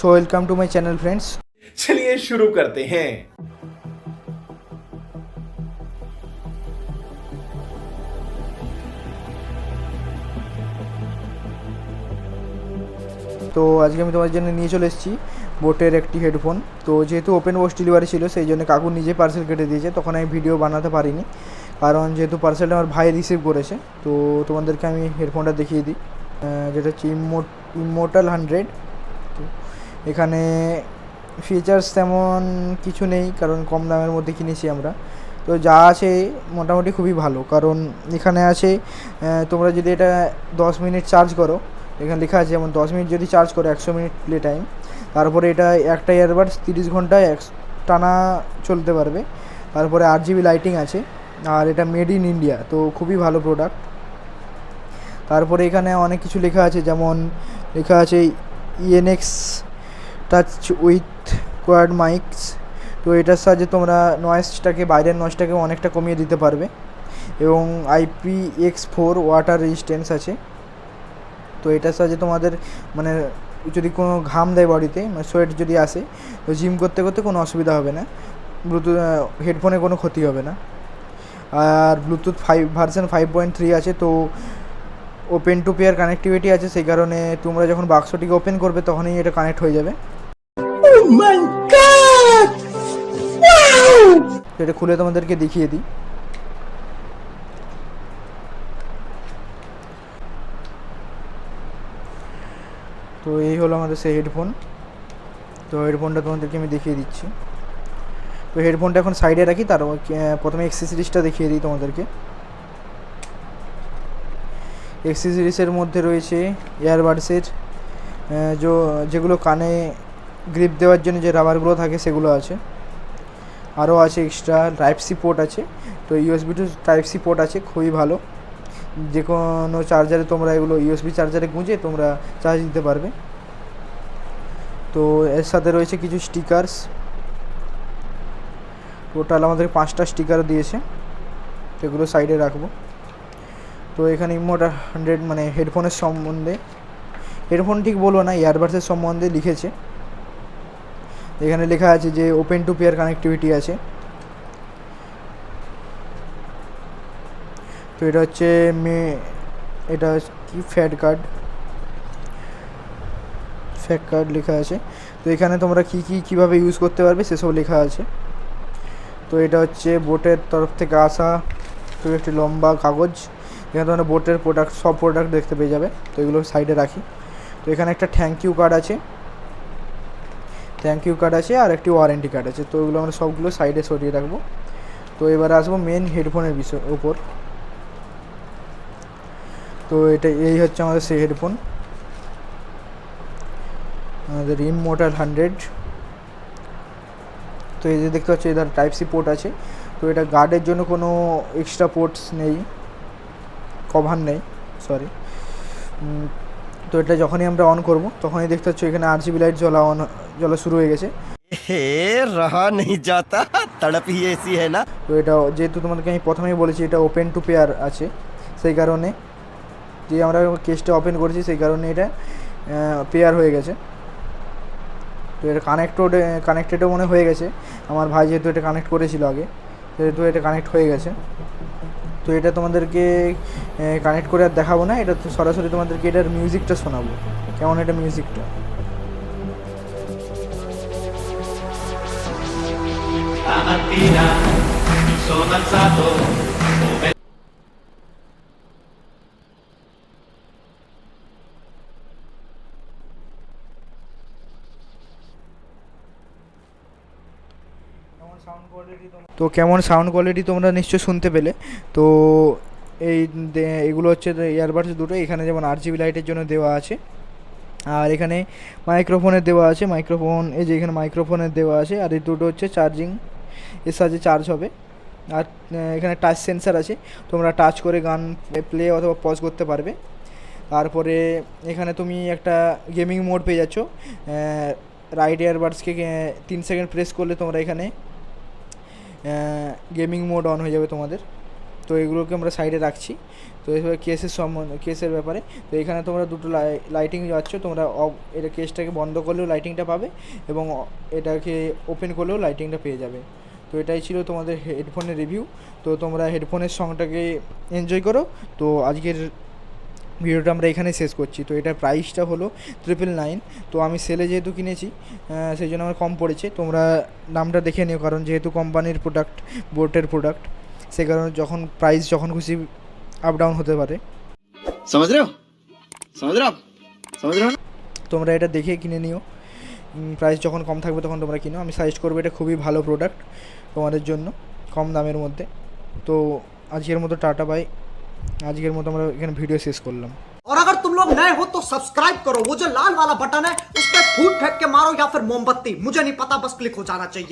So welcome to my channel friends. चलिए शुरू करते हैं। তো আজকে আমি তোমার জন্য নিয়ে চলে এসেছি বোটের একটি হেডফোন। তো যেহেতু ওপেন বক্স ডেলিভারি ছিল সেই জন্য কাকু নিজে পার্সেল কেটে দিয়েছে, তখন আমি ভিডিও বানাতে পারিনি কারণ যেহেতু পার্সেলটা আমার ভাই রিসিভ করেছে। তো তোমাদেরকে আমি হেডফোনটা দেখিয়ে দিই, যেটা হচ্ছে ইমোর্টাল 100। তো এখানে ফিচার্স তেমন কিছু নেই কারণ কম দামের মধ্যে কিনেছি আমরা। তো যা আছে মোটামুটি খুবই ভালো, কারণ এখানে আছে তোমরা যদি এটা 10 মিনিট চার্জ করো, এখানে লেখা আছে যেমন 10 মিনিট যদি চার্জ করো 100 মিনিট প্লে টাইম, তারপরে এটা একটা ইয়ারবাডস 30 ঘন্টায় টানা চলতে পারবে। তারপরে 8 GB লাইটিং আছে, আর এটা মেড ইন ইন্ডিয়া, তো খুবই ভালো প্রোডাক্ট। তারপরে এখানে অনেক কিছু লেখা আছে, যেমন লেখা আছে ইএনএক্স টাচ উইথ কোয়াড মাইকস। তো এটার সাহায্যে তোমরা নয়েজটাকে, বাইরের নয়েজটাকে অনেকটা কমিয়ে দিতে পারবে, এবং IPX4 ওয়াটার রেজিস্ট্যান্স আছে। তো এটার সাহায্যে তোমাদের মানে যদি কোনো ঘাম দেয় বডিতে, মানে সোয়েট যদি আসে, তো জিম করতে করতে কোনো অসুবিধা হবে না, ব্লুটুথ হেডফোনে কোনো ক্ষতি হবে না। আর ব্লুটুথ 5 ভার্সন 5.3 আছে। তো ওপেন টু পেয়ার কানেক্টিভিটি আছে, সেই কারণে তোমরা যখন বাক্সটিকে ওপেন করবে তখনই এটা কানেক্ট হয়ে যাবে। এটা খুলে তোমাদেরকে দেখিয়ে দিই। তো এই হলো আমাদের সেই হেডফোন। তো হেডফোনটা তোমাদেরকে আমি দেখিয়ে দিচ্ছি। তো হেডফোনটা এখন সাইডে রাখি, তার প্রথমে অ্যাক্সেসরিজটা দেখিয়ে দিই তোমাদেরকে। অ্যাক্সেসরিজের মধ্যে রয়েছে ইয়ারবাডসের যেগুলো কানে গ্রিপ দেওয়ার জন্য যে রাবারগুলো থাকে সেগুলো আছে। আরও আছে এক্সট্রা টাইপ-C পোর্ট আছে। তো USB টু টাইপ-C পোর্ট আছে, খুবই ভালো। যে কোনো চার্জারে তোমরা এগুলো USB চার্জারে গুঁজে তোমরা চার্জ দিতে পারবে। তো এর সাথে রয়েছে কিছু স্টিকারস, টোটাল আমাদের 5টা স্টিকার দিয়েছে, সেগুলো সাইডে রাখবো। তো এখানে ইমোর্টাল 100 মানে হেডফোনের সম্বন্ধে, হেডফোন ঠিক বলবো না, ইয়ারবাডসের সম্বন্ধে লিখেছে। এখানে লেখা আছে যে ওপেন টু পেয়ার কানেক্টিভিটি আছে। তো এটা হচ্ছে এটা কি ফ্যাট কার্ড লেখা আছে। তো এখানে তোমরা কীভাবে ইউজ করতে পারবে সেসব লেখা আছে। তো এটা হচ্ছে বোটের তরফ থেকে আসা তো একটি লম্বা কাগজ, এখানে তোমরা বোটের সব প্রোডাক্ট দেখতে পেয়ে যাবে। তো এগুলো সাইডে রাখি। তো এখানে একটা থ্যাংক ইউ কার্ড আছে, আর একটি ওয়ারেন্টি কার্ড আছে। তো এগুলো আমরা সবগুলো সাইডে সরিয়ে রাখবো। তো এবার আসবো মেন হেডফোনের উপর। তো এই হচ্ছে আমাদের সেই হেডফোন, আমাদের ইমোর্টাল 100। তো এই যে দেখতে পাচ্ছি এটার টাইপ-C পোর্ট আছে। তো এটা গার্ডের জন্য কোনো এক্সট্রা পোর্টস নেই, কভার নেই, সরি। তো এটা যখনই আমরা অন করব তখনই দেখতে পাচ্ছ এখানে RGB লাইট জ্বলা শুরু হয়ে গেছে। रहा नहीं जाता, तड़प ही ऐसी है ना। তো এটা যেহেতু তোমাদেরকে আমি প্রথমেই বলেছি এটা ওপেন টু পেয়ার আছে, সেই কারণে যে আমরা কেসটা ওপেন করেছি সেই কারণে এটা পেয়ার হয়ে গেছে। তো এটা কানেক্টেডও মনে হয়ে গেছে, আমার ভাই যেহেতু এটা কানেক্ট করেছিল আগে, সেহেতু এটা কানেক্ট হয়ে গেছে। তো এটা তোমাদেরকে কানেক্ট করে আর দেখাবো না, এটা তো সরাসরি তোমাদেরকে এটার মিউজিকটা শোনাবো, কেমন এটা মিউজিকটা। তো কেমন সাউন্ড কোয়ালিটি তোমরা নিশ্চয় শুনতে পেলে। তো এগুলো হচ্ছে ইয়ারবাডস দুটো, এখানে যেমন RGB লাইটের জন্য দেওয়া আছে, আর এখানে মাইক্রোফোনের দেওয়া আছে, এই যে এখানে মাইক্রোফোনের দেওয়া আছে, আর এই দুটো হচ্ছে চার্জিং, এর সাহায্যে চার্জ হবে। আর এখানে টাচ সেন্সার আছে, তোমরা টাচ করে গান প্লে অথবা পজ করতে পারবে। তারপরে এখানে তুমি একটা গেমিং মোড পেয়ে যাচ্ছ, রাইট ইয়ারবাডসকে 3 সেকেন্ড প্রেস করলে তোমরা এখানে গেমিং মোড অন হয়ে যাবে তোমাদের। তো তো এগুলোকে আমরা সাইডে রাখছি। তো এইভাবে কেসের ব্যাপারে তো এখানে তোমরা দুটো লাইটিং পাচ্ছ, তোমরা এটা কেসটাকে বন্ধ করলেও লাইটিংটা পাবে এবং এটাকে ওপেন করলেও লাইটিংটা পেয়ে যাবে। তো এটাই ছিল তোমাদের হেডফোনের রিভিউ। তো তোমরা হেডফোনের সঙ্গটাকে এনজয় করো। তো আজকের ভিডিওটা আমরা এখানে শেষ করছি। তো এটার প্রাইসটা হলো 999। তো আমি সেলে যেহেতু কিনেছি সেই জন্য আমার কম পড়েছে, তোমরা দামটা দেখে নিও, কারণ যেহেতু কোম্পানির প্রোডাক্ট, বোটের প্রোডাক্ট, সে কারণে প্রাইস যখন খুশি আপ ডাউন হতে পারে। समझ रहे हो ना? তোমরা এটা দেখে কিনে নিও, প্রাইস যখন কম থাকবে তখন তোমরা কিনো। আমি সাজেস্ট করবো, এটা খুবই ভালো প্রোডাক্ট তোমাদের জন্য কম দামের মধ্যে। তো আজকের মতো টাটা বাই, আজকের মতো আমরা এখানে ভিডিও শেষ করলাম। और अगर तुम लोग नए हो तो सब्सक्राइब करो, वो जो लाल वाला बटन है उस पर फूट फेंक के मारो या फिर मोमबत्ती, मुझे नहीं पता, बस क्लिक हो जाना चाहिए।